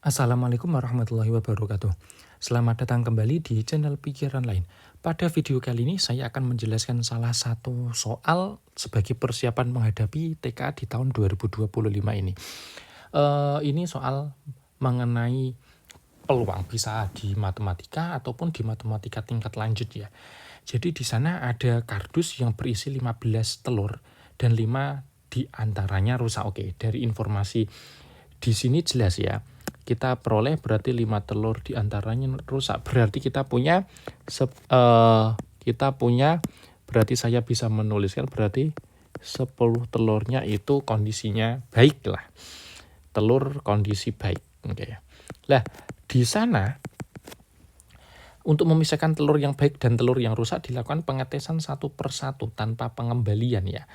Assalamualaikum warahmatullahi wabarakatuh. Selamat datang kembali di channel Pikiran Lain. Pada video kali ini saya akan menjelaskan salah satu soal sebagai persiapan menghadapi TK di tahun 2025 ini. Ini soal mengenai peluang bisa di matematika ataupun di matematika tingkat lanjut ya. Jadi di sana ada kardus yang berisi 15 telur dan 5 di antaranya rusak. Oke, dari informasi di sini jelas ya. Kita peroleh berarti 5 telur di antaranya rusak. Berarti kita punya berarti saya bisa menuliskan berarti 10 telurnya itu kondisinya baik lah. Telur kondisi baik. Oke. Lah, di sana untuk memisahkan telur yang baik dan telur yang rusak dilakukan pengetesan satu persatu tanpa pengembalian ya.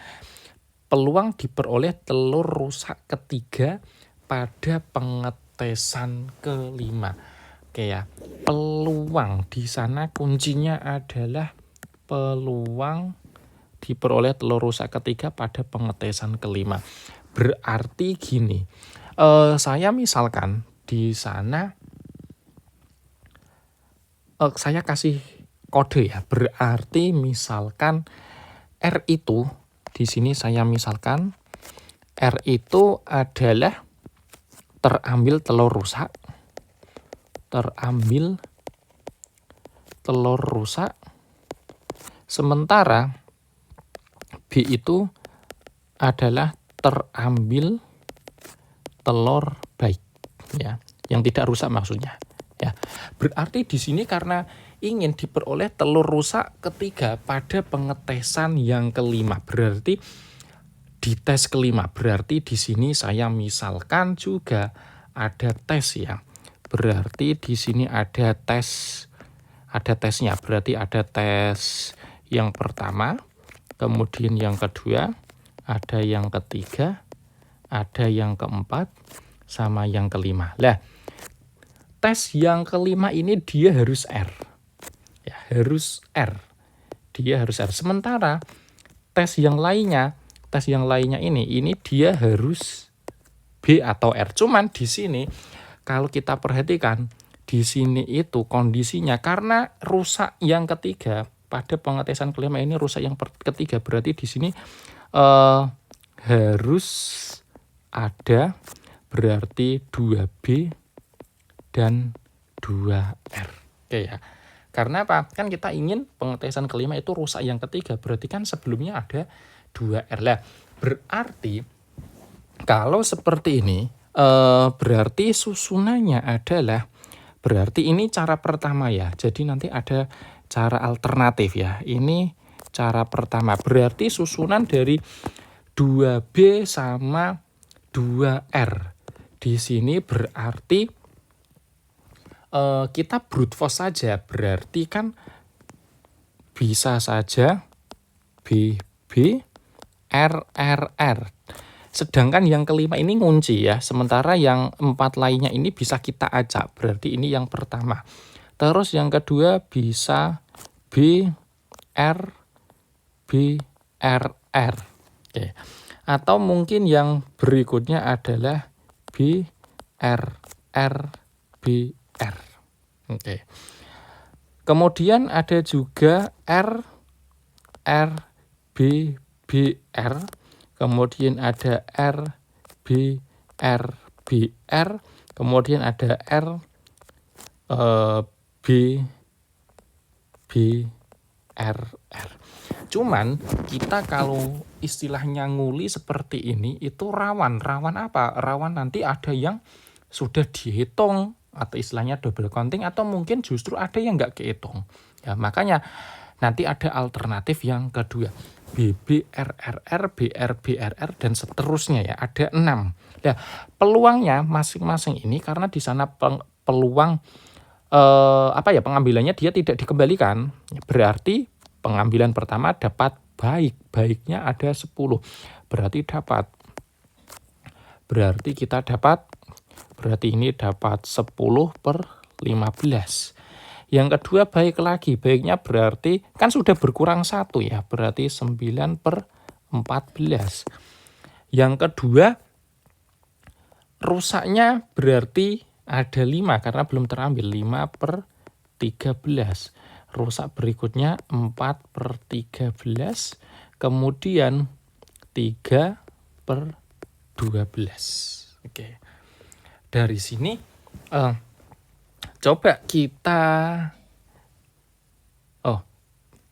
Peluang diperoleh telur rusak ketiga pada pengetesan kelima. Oke ya, peluang di sana kuncinya adalah peluang diperoleh telur rusak ketiga pada pengetesan kelima. Berarti gini, saya misalkan di sana saya kasih kode ya. Berarti misalkan R itu di sini saya misalkan R itu adalah terambil telur rusak, sementara B itu adalah terambil telur baik ya, yang tidak rusak maksudnya ya. Berarti di sini karena ingin diperoleh telur rusak ketiga pada pengetesan yang kelima, berarti di tes kelima, berarti di sini saya misalkan juga ada tes ya. Berarti di sini ada tesnya, berarti ada tes yang pertama, kemudian yang kedua, ada yang ketiga, ada yang keempat, sama yang kelima. Lah, tes yang kelima ini dia harus R. Ya, harus R. Dia harus R. Sementara tes yang lainnya ini dia harus B atau R. Cuman di sini kalau kita perhatikan di sini itu kondisinya karena rusak yang ketiga pada pengetesan kelima ini rusak yang ketiga, berarti di sini harus ada berarti 2B dan 2R. Oke ya. Karena apa? Kan kita ingin pengetesan kelima itu rusak yang ketiga, berarti kan sebelumnya ada 2R lah. Berarti kalau seperti ini berarti susunannya adalah berarti ini cara pertama ya. Jadi nanti ada cara alternatif ya. Ini cara pertama. Berarti susunan dari 2B sama 2R. Di sini berarti kita brute force saja. Berarti kan bisa saja BB RRR. Sedangkan yang kelima ini ngunci ya. Sementara yang 4 lainnya ini bisa kita acak. Berarti ini yang pertama. Terus yang kedua bisa BR BRR. Oke. Atau mungkin yang berikutnya adalah BRR BR. Oke. Kemudian ada juga R B BR, kemudian ada R B R BR, kemudian ada R B B R R. Cuman kita kalau istilahnya nguli seperti ini itu rawan apa? Rawan nanti ada yang sudah dihitung atau istilahnya double counting, atau mungkin justru ada yang nggak kehitung. Ya, makanya nanti ada alternatif yang kedua. BBRRR, BRBRR, dan seterusnya ya. Ada 6. Nah, peluangnya masing-masing ini karena di sana peluang pengambilannya dia tidak dikembalikan. Berarti pengambilan pertama dapat baiknya ada 10. Berarti kita dapat berarti ini dapat 10/15. Yang kedua baik lagi, baiknya berarti kan sudah berkurang 1 ya, berarti 9/14. Yang kedua rusaknya berarti ada 5 karena belum terambil, 5/13. Rusak berikutnya 4/13, kemudian 3/12. Oke. Dari sini coba kita,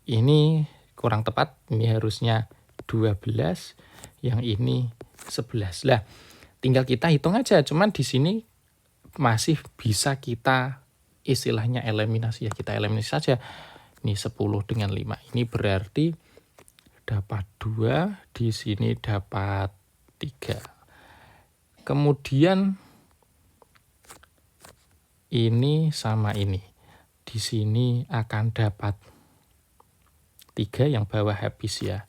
ini kurang tepat, ini harusnya 12, yang ini 11. Lah, tinggal kita hitung aja, cuman di sini masih bisa kita istilahnya eliminasi ya, kita eliminasi saja. Ini 10 dengan 5. Ini berarti dapat 2, di sini dapat 3. Kemudian ini sama ini. Di sini akan dapat 3, yang bawah habis ya.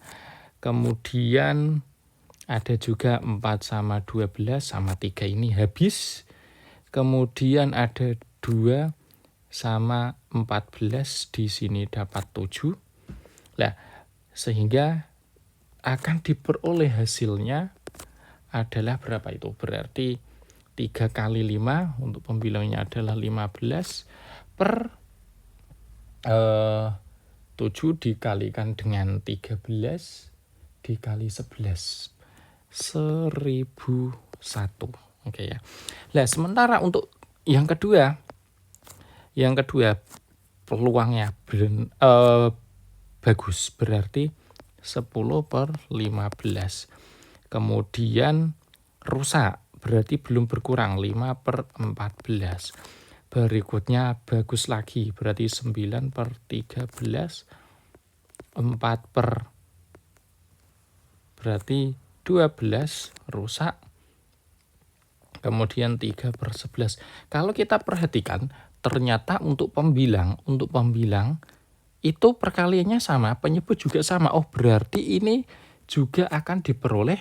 Kemudian ada juga 4 sama 12 sama 3 ini habis. Kemudian ada 2 sama 14, di sini dapat 7. Nah, sehingga akan diperoleh hasilnya adalah berapa itu? Berarti 3 kali 5 untuk pembilangnya adalah 15 per 7 dikalikan dengan 13 dikali 11. 1001. Oke ya. Nah, sementara untuk yang kedua peluangnya bagus, berarti 10/15. Kemudian rusak, berarti belum berkurang, 5/14. Berikutnya bagus lagi, berarti 9/13, 4 per berarti 12 rusak, kemudian 3/11. Kalau kita perhatikan, ternyata untuk pembilang itu perkaliannya sama, penyebut juga sama. Oh, berarti ini juga akan diperoleh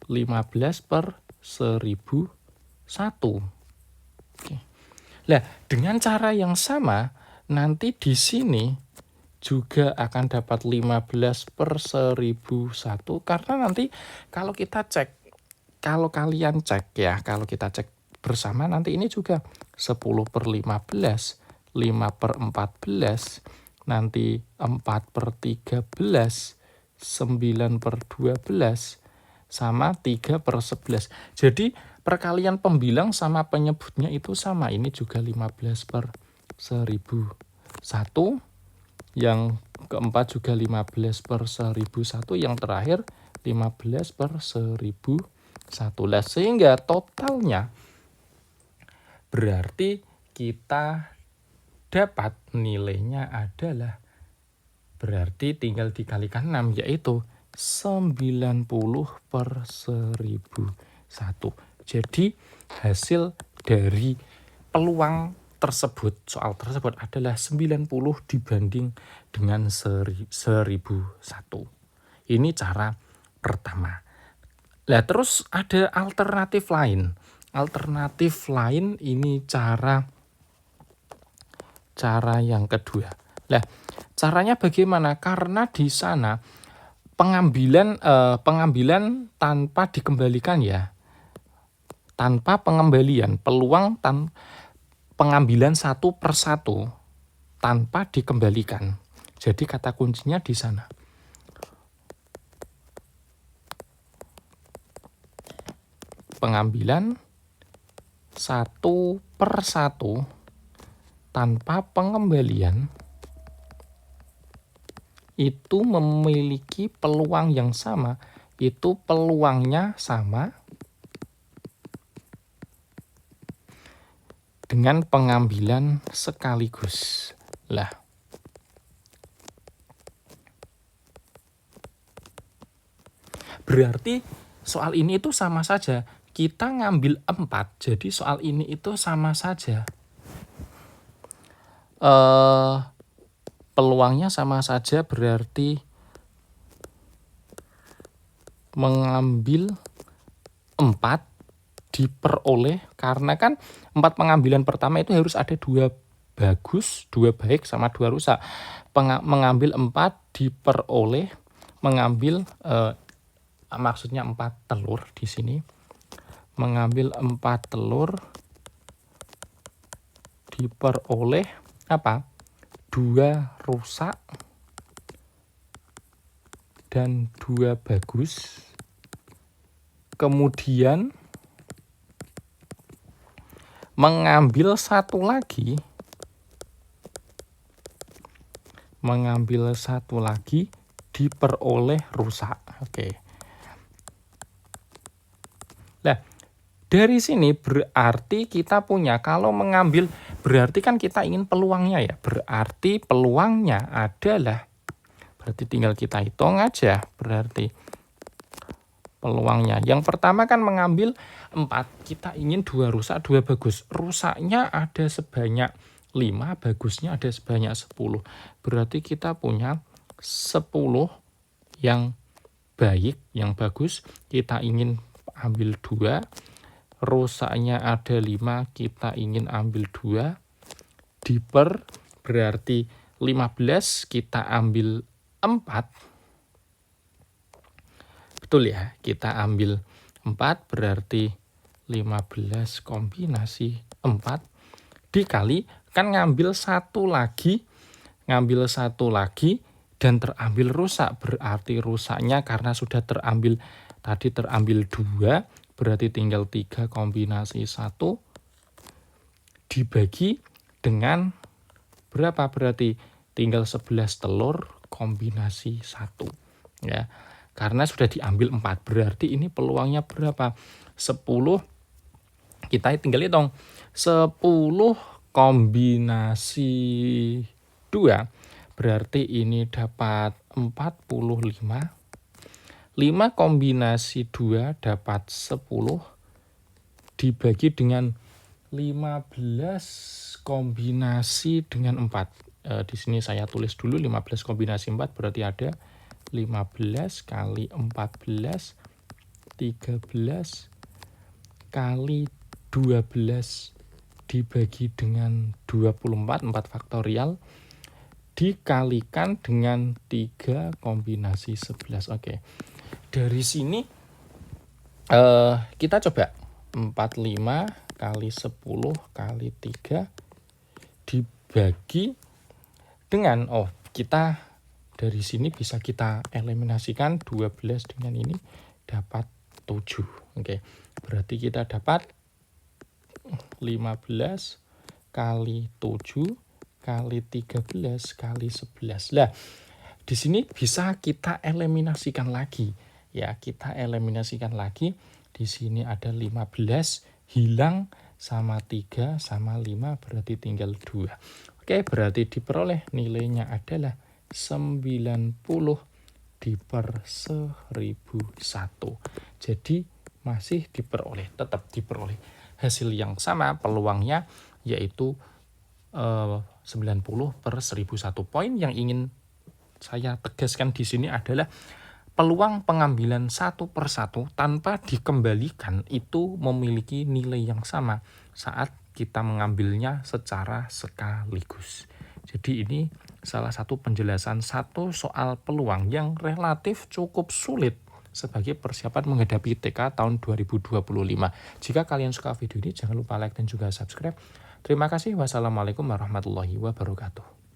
15/1001. Oke. Nah, dengan cara yang sama, nanti di sini juga akan dapat 15/1001, karena nanti kalau kita cek, kalau kalian cek ya, kalau kita cek bersama nanti ini juga 10/15, 5/14, nanti 4/13, 9/12, sama 3/11. Jadi perkalian pembilang sama penyebutnya itu sama. Ini juga 15/1001. Yang keempat juga 15/1001. Yang terakhir 15/1001. Lah, sehingga totalnya berarti kita dapat nilainya adalah, berarti tinggal dikalikan 6, yaitu 90/1001. Jadi hasil dari peluang tersebut, soal tersebut adalah 90 dibanding dengan 1001. Ini cara pertama. Nah, terus ada alternatif lain. Alternatif lain ini cara yang kedua. Nah, caranya bagaimana? Karena di sana pengambilan tanpa dikembalikan ya. Tanpa pengembalian, peluang pengambilan 1/1 tanpa dikembalikan. Jadi kata kuncinya di sana. Pengambilan 1/1 tanpa pengembalian itu memiliki peluang yang sama. Itu peluangnya sama dengan pengambilan sekaligus. Lah, berarti soal ini itu sama saja. Kita ngambil 4, jadi soal ini itu sama saja. Peluangnya sama saja, berarti mengambil 4 diperoleh, karena kan 4 pengambilan pertama itu harus ada 2 bagus, 2 baik, sama 2 rusak. Mengambil 4 diperoleh, mengambil maksudnya 4 telur di sini. Mengambil 4 telur diperoleh apa? 2 rusak dan 2 bagus. Kemudian mengambil satu lagi diperoleh rusak. Oke. Nah, dari sini berarti kita punya, kalau mengambil berarti kan kita ingin peluangnya ya. Berarti peluangnya adalah, berarti tinggal kita hitung aja. Berarti peluangnya. Yang pertama kan mengambil 4. Kita ingin 2 rusak, 2 bagus. Rusaknya ada sebanyak 5, bagusnya ada sebanyak 10. Berarti kita punya 10 yang baik, yang bagus. Kita ingin ambil 2. Rusaknya ada 5, kita ingin ambil 2. Diper, berarti 15, kita ambil 4. Betul ya, kita ambil 4, berarti 15 kombinasi 4. Dikali, kan ngambil satu lagi, dan terambil rusak. Berarti rusaknya karena sudah terambil, tadi terambil 2, berarti tinggal 3 kombinasi 1 dibagi dengan berapa? Berarti tinggal 11 telur kombinasi 1. Ya, karena sudah diambil 4. Berarti ini peluangnya berapa? 10. Kita tinggal hitung. 10 kombinasi 2. Berarti ini dapat 45. 5 kombinasi 2 dapat 10 dibagi dengan 15 kombinasi dengan 4. Di sini saya tulis dulu 15 kombinasi 4, berarti ada 15 kali 14, 13 kali 12 dibagi dengan 24, 4 faktorial, dikalikan dengan 3 kombinasi 11. Oke. Dari sini kita coba 45 kali 10 kali 3 dibagi dengan, kita dari sini bisa kita eliminasikan 12 dengan ini dapat 7. Oke. Berarti kita dapat 15 kali 7 kali 13 kali 11. Nah, di sini bisa kita eliminasikan lagi. Ya, kita eliminasikan lagi. Di sini ada 15, hilang sama 3 sama 5, berarti tinggal 2. Oke, berarti diperoleh nilainya adalah 90 diper 1001. Jadi masih diperoleh, tetap diperoleh hasil yang sama, peluangnya yaitu 90 per 1001. Poin yang ingin saya tegaskan di sini adalah peluang pengambilan satu per satu tanpa dikembalikan itu memiliki nilai yang sama saat kita mengambilnya secara sekaligus. Jadi ini salah satu penjelasan satu soal peluang yang relatif cukup sulit sebagai persiapan menghadapi TK tahun 2025. Jika kalian suka video ini, jangan lupa like dan juga subscribe. Terima kasih. Wassalamualaikum warahmatullahi wabarakatuh.